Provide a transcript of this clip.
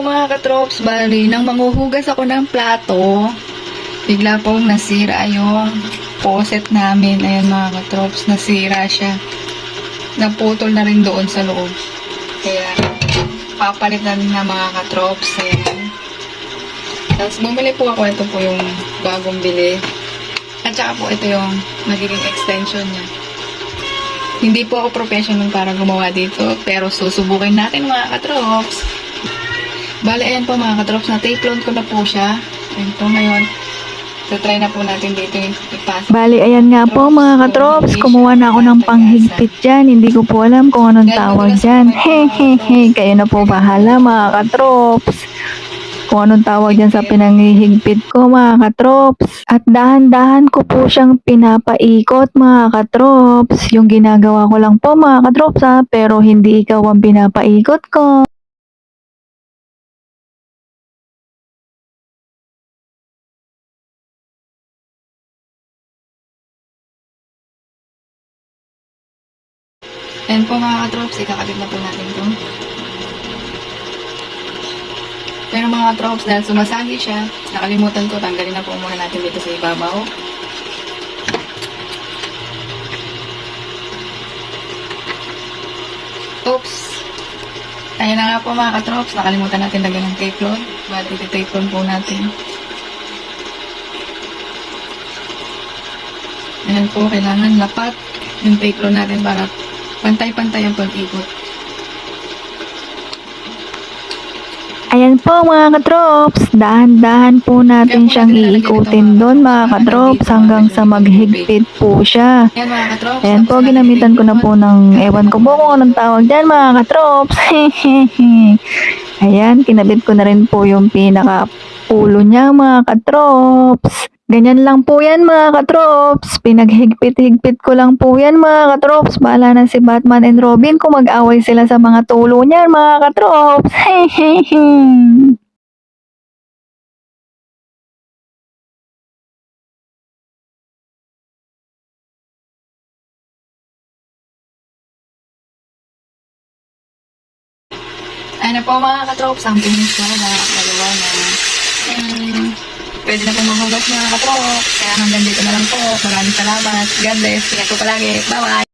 mga katrops, bali, nang manghuhugas ako ng plato, bigla pong nasira yung faucet namin. Ayan mga katrops, nasira siya. Naputol na rin doon sa loob. Kaya, papalitan na mga katrops. Ayan. Tapos bumili po ako, ito po yung bagong bili. At saka po ito yung magiging extension niya. Hindi po ako professional para gumawa dito, pero susubukin natin mga katrops. Bale, ayan po mga katrops, na tape load ko na po siya. Ayan po ngayon. Try na po natin dito yung ipasok. Bali, ayan nga po mga katrops, kumuha na ako ng panghigpit dyan. Hindi ko po alam kung anong tawag dyan. Hehehe, kayo na po bahala mga katrops. Kung anong tawag dyan sa pinanghihigpit ko mga katrops. At dahan-dahan ko po siyang pinapaikot mga katrops. Yung ginagawa ko lang po mga katrops ha, pero hindi ikaw ang pinapaikot ko. Ayan po mga katrops, ikakabit na po natin ito. Pero mga katrops, dahil sumasagi siya, nakalimutan ko, tanggalin na po muna natin dito sa ibabaw. Oops! Ayan na nga po mga katrops, nakalimutan natin lagyan ng tape load. Bali, iti-tape load po natin. Ayan po, kailangan lapat yung tape load natin para pantay-pantay ang pag-ikot. Ayan po mga katrops, dahan-dahan po natin siyang iikutin doon mga katrops hanggang sa maghigpit po siya. Ayan mga katrops. Ayan po, ginamitan ko na po ng, ewan ko po kung anong tawag dyan mga katrops. Ayan, kinabit ko na rin po yung pinaka-ulo niya mga katrops. Ganyan lang po yan mga katrops. Pinaghigpit-higpit ko lang po yan mga katrops. Bahala na si Batman and Robin kung mag-away sila sa mga tulo niyan mga katrops. Ayan na po mga katrops, ang finish ko na nakakagawa na. Pwede na po maghugas mga katrops. Kaya hanggang dito na lang po. Maraming salamat. God bless. Ingat po palagi. Bye-bye.